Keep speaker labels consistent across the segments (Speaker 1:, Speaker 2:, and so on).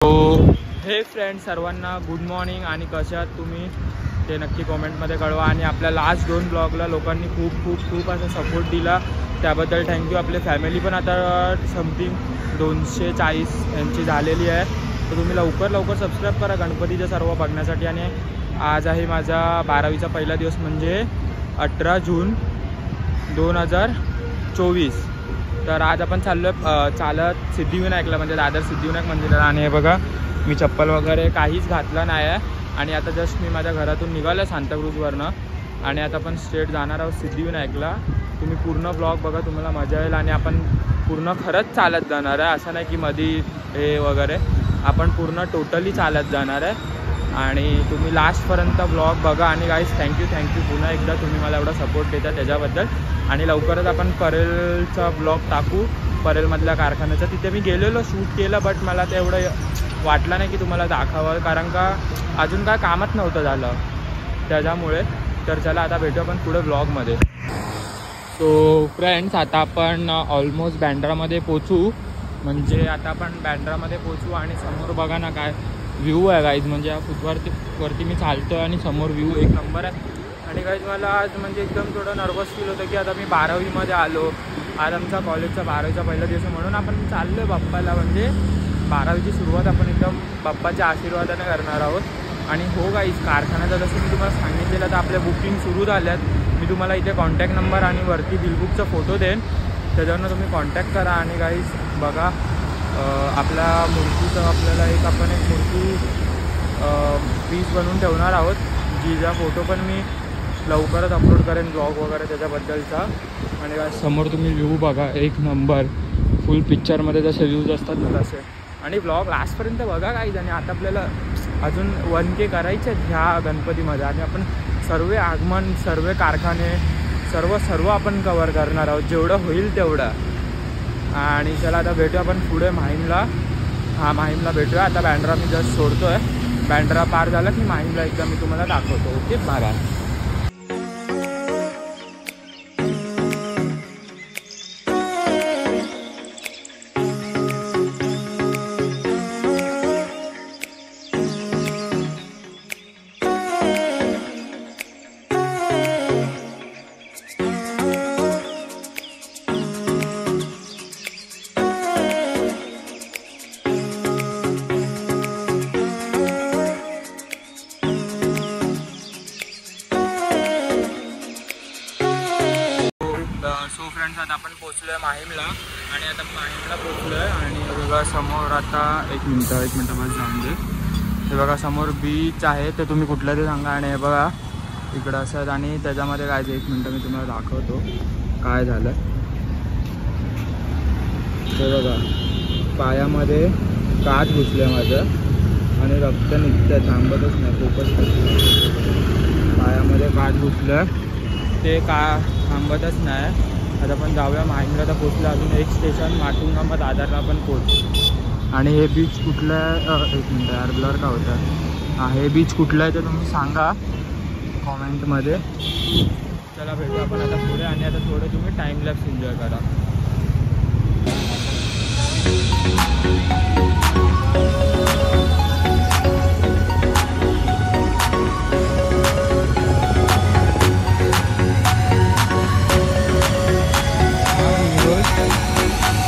Speaker 1: हे फ्रेंड्स सर्वांना good morning आणि कशा आहात तुम्ही ते नक्की कमेंटमध्ये कळवा। आणि आपल्या लास्ट 2 ब्लॉगला लोकांनी खूप असा सपोर्ट दिला, त्याबद्दल थँक्यू। आपली फॅमिली पण आता समथिंग 240 यांची झालेली आहे, तर तुम्ही लवकर सबस्क्राईब करा गणपतीचे सर्व बघण्यासाठी। आणि आज आहे माझा 12वीचा पहिला दिवस म्हणजे 18 जून 2024। तर आज आपण चालत सिद्धिविनायकला म्हणजे दादर सिद्धिविनायक मंदिराला। आणि हे बघा मी चप्पल वगैरे काहीच घातलं नाही आहे आणि आता जस्ट मी माझ्या घरातून निघालो आहे सांताक्रूजवरनं आणि आता आपण स्ट्रेट जाणार आहोत सिद्धिविनायकला। तुम्ही पूर्ण ब्लॉग बघा, तुम्हाला मजा येईल। आणि आपण पूर्ण खरंच चालत जाणार आहे, असं नाही की मधी हे वगैरे, आपण पूर्ण टोटली चालत जाणार आहे। आणि तुम्ही लास्टपर्यंत ब्लॉग बघा। आणि गाईज थँक्यू पुन्हा एकदा तुम्ही मला एवढा सपोर्ट देता त्याच्याबद्दल। आणि लवकरच आपण परेलचा ब्लॉग टाकू, परेलमधल्या कारखान्याचा। तिथे मी गेलेलो, शूट केलं, बट मला ते एवढं वाटलं नाही की तुम्हाला दाखवावं, कारण का अजून काय कामच नव्हतं झालं त्याच्यामुळे। तर चला आता भेटू आपण पुढे ब्लॉगमध्ये। सो फ्रेंड्स आता आपण ऑलमोस्ट बँड्रामध्ये पोचू, म्हणजे आता आपण बँड्रामध्ये पोचू। आणि समोर बघा ना काय व्ह्यू आहे गाईज, म्हणजे या फुटवरती मी चालतो आहे आणि समोर व्ह्यू एक नंबर आहे। आणि गाईज मला आज म्हणजे एकदम थोडं नर्वस फील होतं की आता मी 12वीमध्ये आलो, आज आमचा कॉलेजचा 12वीचा पहिला दिवस आहे, म्हणून आपण चाललो आहे बाप्पाला, म्हणजे 12वीची सुरुवात आपण एकदम बाप्पाच्या आशीर्वादाने करणार आहोत। आणि हो गाईज कारखान्याचा जसं मी तुम्हाला सांगितलेलं तर आपल्या बुकिंग सुरू झाल्यात। मी तुम्हाला इथे कॉन्टॅक्ट नंबर आणि वरती बिलबुकचा फोटो देईन, त्याच्यावरनं तुम्ही कॉन्टॅक्ट करा। आणि गाईज बघा आपल्या मूर्तीचं आपल्याला आपण एक मूर्ती पीस बनवून ठेवणार आहोत, जिचा फोटो पण मी लवकरच अपलोड करेन ब्लॉग वगैरे त्याच्याबद्दलचा। आणि समोर तुम्ही व्ह्यू बघा एक नंबर, फुल पिक्चरमध्ये जसे व्ह्यूज असतात ना तसे। आणि ब्लॉग लास्टपर्यंत बघा काहीच। आणि आता आपल्याला अजून 1K करायचे आहेत ह्या गणपतीमध्ये, आणि आपण सर्व आगमन, सर्व कारखाने, सर्व आपण कवर करणार आहोत जेवढं होईल तेवढं। आणि चला आता भेटूया आपण पुढे माहीमला, माहीमला भेटूया। आता बँड्रा मी जस्ट सोडतो आहे, बँड्रा पार झाला की माहीमला एकदा मी तुम्हाला दाखवतो। Okay bye. सो फ्रेंड्स आता आपण पोचलो आहे माहीमला, आणि आता माहीमला पोचलो आहे। आणि बघा समोर आता एक मिनटं बस जाऊन दे। हे बघा समोर बीच आहे, ते तुम्ही कुठलं ते सांगा। आणि हे बघा इकडं असं, आणि त्याच्यामध्ये काय एक मिनटं मी तुम्हाला दाखवतो काय झालं। हे बघा पायामध्ये काच घुसलं आहे माझं आणि रक्त निघतं, थांबतच नाही, खूपच पायामध्ये काच घुसलं, ते का थांबतच नाही। आता आपण जाऊया माहीमला, तर पोचलं अजून एक स्टेशन माटुंगा, मग दादरला पण पोच। आणि हे बीच कुठलं आहे, एक मिनटं यार ब्लर का होतं, हां हे बीच कुठलं आहे ते तुम्ही सांगा कॉमेंटमध्ये। चला भेटू आपण आता पुढे। आणि आता थोडं तुम्ही टाईम लॅप्स एन्जॉय करा।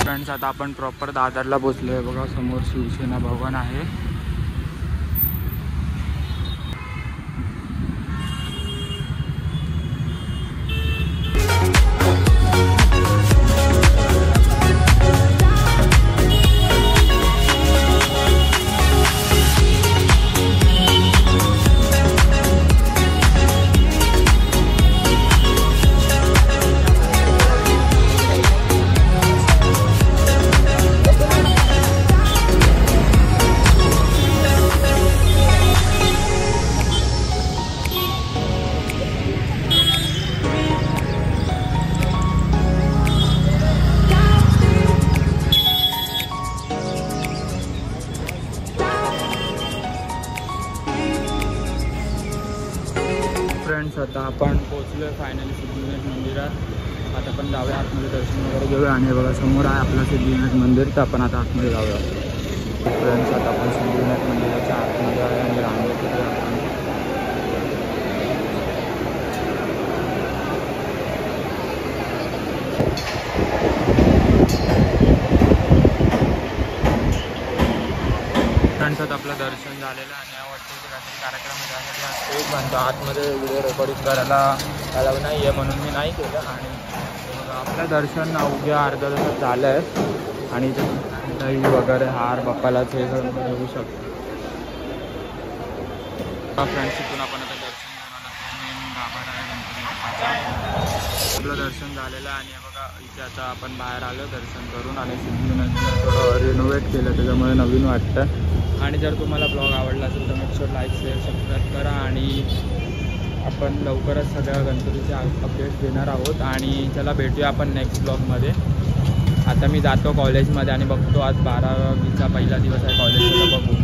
Speaker 1: फ्रेंड्स आता आपण प्रॉपर दादरला पोचलो आहे, बघा समोर शिवसेना भवन आहे। फ्रेंड्स आता आपण पोचलो आहे फायनली सिद्धिविनायक मंदिरात। आता आपण जाऊया आतमध्ये, दर्शन वगैरे घेऊया। आणि बघा समोर आहे आपलं सिद्धिविनायक मंदिर, तर आपण आता आतमध्ये जाऊया। फ्रेंड्स आता आपण सिद्धिविनायक मंदिराच्या आतमध्ये आहे आणि रांगेमध्ये आपण फ्रेंड्स आपलं दर्शन झालेलं आणि आवडतं काहीतरी कार्यक्रम त्यासाठी स्टेज बनतो आतमध्ये व्हिडिओ रेकॉर्डिंग करायला अलाव नाही आहे म्हणून मी नाही केलं. आणि आपलं दर्शन अवघ्या अर्धा तासात झालं आहे आणि इथे दही वगैरे हार बाप्पालाच हे सगळं घेऊ शकतो. फ्रेंड्स तिथून आपण आता दर्शन घेऊन मेन गाभारा आहे गणपती बाप्पाचा. आपलं दर्शन झालेलं आणि बघा इथे आता आपण बाहेर आलो दर्शन करून आणि सिद्धिविनायकला थोडं रिनोव्हेट केलं त्याच्यामुळे नवीन वाटतं. आणि जर तुम्हाला ब्लॉग आवडला असेल तर make sure like share subscribe करा आणि आपण लवकरच सगळ्या गणपतीचे अपडेट्स देणार आहोत. आणि चला भेटूया आपण नेक्स्ट ब्लॉगमध्ये. आता मी जातो कॉलेजमध्ये आणि बघतो आज 12वीचा पहिला दिवस आहे कॉलेजचा, बघू.